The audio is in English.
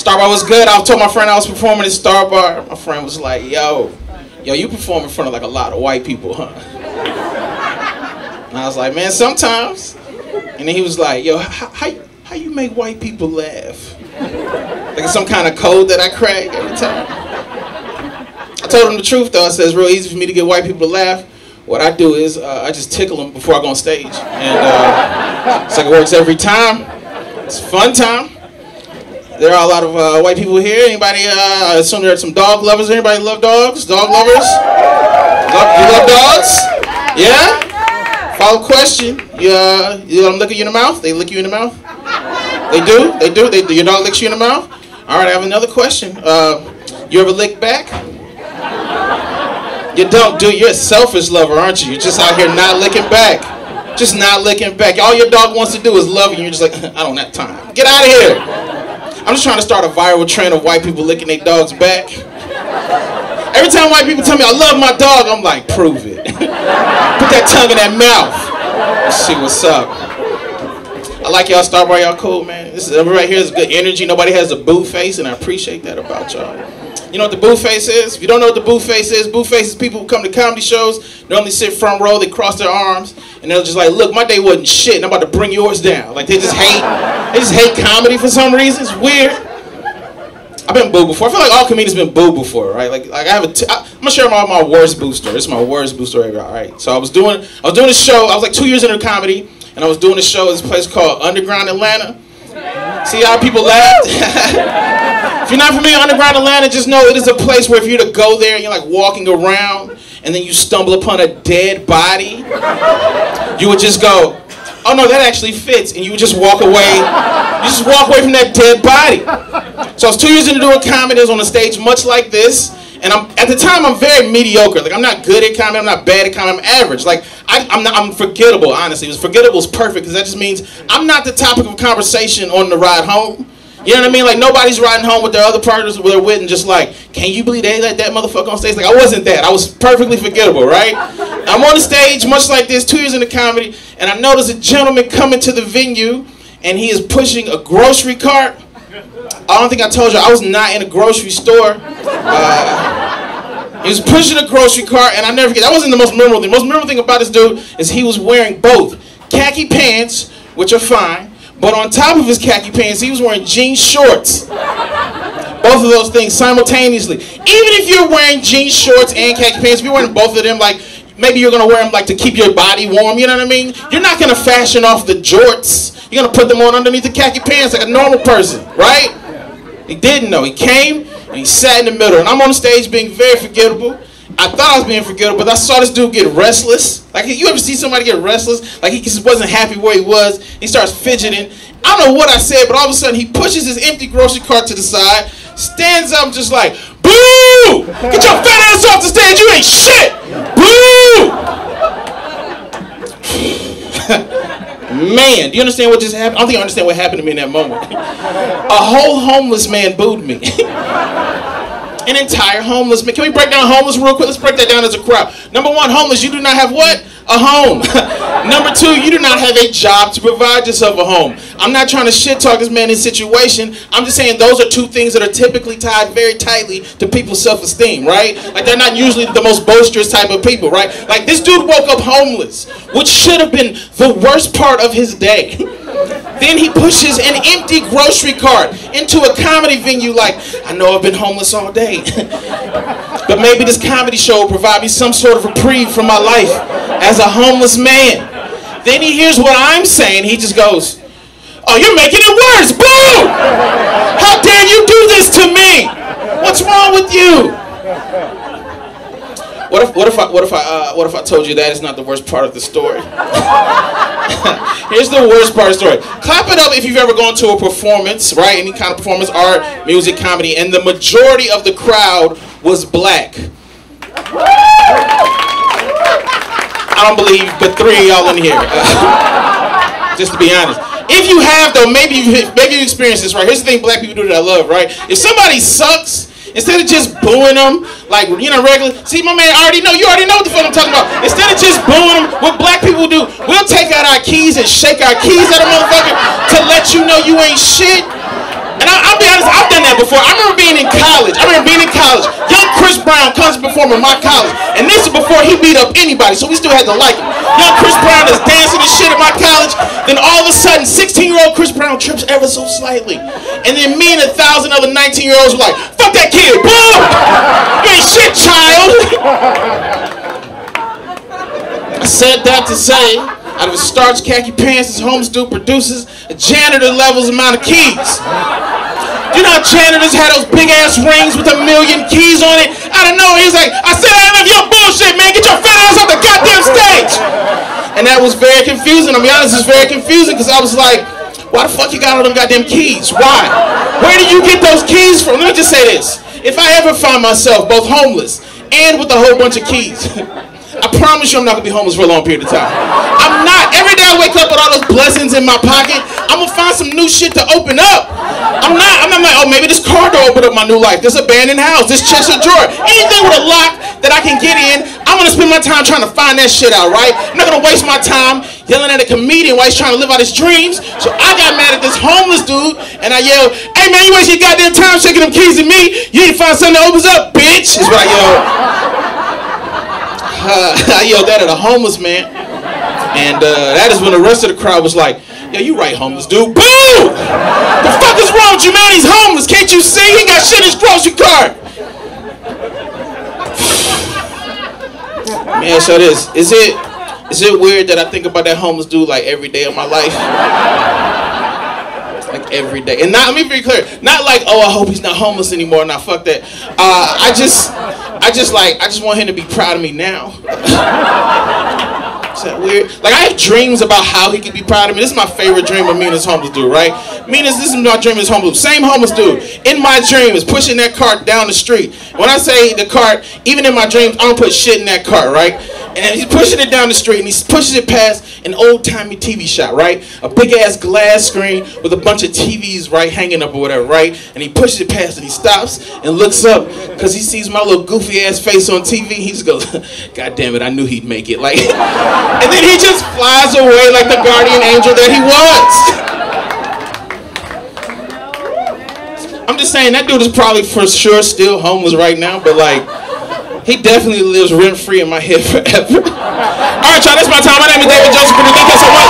Star Bar was good. I told my friend I was performing at Star Bar. My friend was like, yo, you perform in front of like a lot of white people, huh? And I was like, man, sometimes. And then he was like, yo, how you make white people laugh? Like it's some kind of code that I crack every time. I told him the truth though. I said it's real easy for me to get white people to laugh. What I do is I just tickle them before I go on stage. And it's like it works every time. It's a fun time. There are a lot of white people here. Anybody, I assume there are some dog lovers. Anybody love dogs? Dog lovers? You love dogs? Yeah? Follow question. You let them lick you in the mouth? They lick you in the mouth? They do? They do? Your dog licks you in the mouth? All right, I have another question. You ever lick back? You don't do. You're a selfish lover, aren't you? You're just out here not licking back. Just not licking back. All your dog wants to do is love you, and you're just like, I don't have time. Get out of here. I'm just trying to start a viral trend of white people licking their dogs back. Every time white people tell me I love my dog, I'm like, prove it. Put that tongue in that mouth. Let's see what's up. I like y'all, Star Bar, y'all cool, man. This is right here is good energy. Nobody has a boo face, and I appreciate that about y'all. You know what the boo face is? If you don't know what the boo face is people who come to comedy shows, normally sit front row, they cross their arms, and they're just like, look, my day wasn't shit, and I'm about to bring yours down. Like they just hate comedy for some reason. It's weird. I've been booed before. I feel like all comedians been booed before, right? Like I have I'm gonna share my worst boo story. This is my worst boo story ever, all right? So I was doing a show. I was like 2 years into comedy, and I was doing a show at this place called Underground Atlanta. See how people laughed? If you're not familiar with Underground Atlanta, just know it is a place where if you were to go there and you're like walking around and then you stumble upon a dead body, you would just go, oh no, that actually fits, and you would just walk away. You just walk away from that dead body. So I was 2 years into doing comedy. I was on a stage much like this, and at the time I'm very mediocre. Like I'm not good at comedy, I'm not bad at comedy, I'm average. Like I'm forgettable, honestly. Forgettable is perfect because that just means I'm not the topic of conversation on the ride home. You know what I mean? Like nobody's riding home with their other partners who they're with and just like, can you believe they let that motherfucker on stage? Like I wasn't that. I was perfectly forgettable, right? I'm on the stage much like this, 2 years into comedy, and I notice a gentleman coming to the venue and he is pushing a grocery cart. I don't think I told you, I was not in a grocery store. He was pushing a grocery cart, and I never forget, that wasn't the most memorable thing. The most memorable thing about this dude is he was wearing both khaki pants, which are fine, but on top of his khaki pants, he was wearing jean shorts. Both of those things simultaneously. Even if you're wearing jean shorts and khaki pants, if you're wearing both of them, like, maybe you're going to wear them like to keep your body warm, you know what I mean? You're not going to fashion off the jorts. You're going to put them on underneath the khaki pants like a normal person, right? He didn't know. He came and he sat in the middle, and I'm on the stage being very forgettable. I thought I was being forgettable, but I saw this dude get restless. Like, you ever see somebody get restless? Like, he just wasn't happy where he was. He starts fidgeting. I don't know what I said, but all of a sudden, he pushes his empty grocery cart to the side, stands up just like, boo! Get your fat ass off the stage, you ain't shit! Boo! Man, do you understand what just happened? I don't think you understand what happened to me in that moment. A whole homeless man booed me. An entire homeless man. Can we break down homeless real quick? Let's break that down as a crowd. Number one, homeless, you do not have what? A home. Number two, you do not have a job to provide yourself a home. I'm not trying to shit talk this man's situation. I'm just saying those are two things that are typically tied very tightly to people's self-esteem, right? Like they're not usually the most boisterous type of people, right? Like this dude woke up homeless, which should have been the worst part of his day. Then he pushes an empty grocery cart into a comedy venue like, I know I've been homeless all day, but maybe this comedy show will provide me some sort of reprieve from my life as a homeless man. Then he hears what I'm saying. He just goes, oh, you're making it worse. Boo! How dare you do this to me? What's wrong with you? What if I told you that is not the worst part of the story? Here's the worst part of the story. Clap it up if you've ever gone to a performance, right? Any kind of performance, art, music, comedy, and the majority of the crowd was black. I don't believe but three of y'all in here. Just to be honest. If you have, though, maybe you experienced this, right? Here's the thing black people do that I love, right? If somebody sucks, instead of just booing them, like, you know, regular, see, my man, you already know what the fuck I'm talking about. Instead of just booing them, what black people do, we'll take out our keys and shake our keys at a motherfucker to let you know you ain't shit. And I'll be honest, I've done that before. I remember being in college. Young Chris Brown comes to perform in my college. And this is before he beat up anybody, so we still had to like him. Young Chris Brown is dancing and shit at my college. Then all of a sudden, 16-year-old Chris Brown trips ever so slightly. And then me and 1,000 other 19-year-olds were like, fuck that kid, boom! You ain't shit, child! I said that to say, out of his starched khaki pants, his homeless dude produces a janitor levels amount of keys. You know how janitors had those big ass rings with 1 million keys on it? I don't know. He's like, I said enough of your bullshit, man. Get your fat ass off the goddamn stage. And that was very confusing. I'll be honest, it's very confusing because I was like, why the fuck you got all them goddamn keys? Why? Where do you get those keys from? Let me just say this. If I ever find myself both homeless and with a whole bunch of keys, I promise you I'm not going to be homeless for a long period of time. I'm not. Every day I wake up with all those blessings in my pocket, I'm going to find some new shit to open up. I'm not like, oh, maybe this car door opened up my new life. This abandoned house, this chest of drawer. Anything with a lock that I can get in, I'm going to spend my time trying to find that shit out, right? I'm not going to waste my time yelling at a comedian while he's trying to live out his dreams. So I got mad at this homeless dude, and I yelled, hey, man, you waste your goddamn time shaking them keys at me. You need to find something that opens up, bitch, is what I yelled. I yelled that at a homeless man, and that is when the rest of the crowd was like, "Yeah, you right, homeless dude." Boo! The fuck is wrong with you, man? He's homeless. Can't you see? He got shit in his grocery cart. Man, so this is it weird that I think about that homeless dude like every day of my life? Like every day. And not, let me be clear, not like, oh, I hope he's not homeless anymore. Nah, fuck that. I just want him to be proud of me now. Is that weird? Like, I have dreams about how he could be proud of me. This is my favorite dream of me and this homeless dude, right? This is my dream of this homeless dude. Same homeless dude. In my dream is pushing that cart down the street. When I say the cart, even in my dreams, I don't put shit in that cart, right? And he's pushing it down the street, and he pushes it past an old-timey TV shop, right? A big-ass glass screen with a bunch of TVs, right, hanging up or whatever, right? And he pushes it past, and he stops and looks up because he sees my little goofy-ass face on TV. He just goes, God damn it, I knew he'd make it. Like, and then he just flies away like the guardian angel that he was. I'm just saying, that dude is probably for sure still homeless right now, but like, he definitely lives rent-free in my head forever. All right, y'all, that's my time. My name is David Joseph. Thank you so much.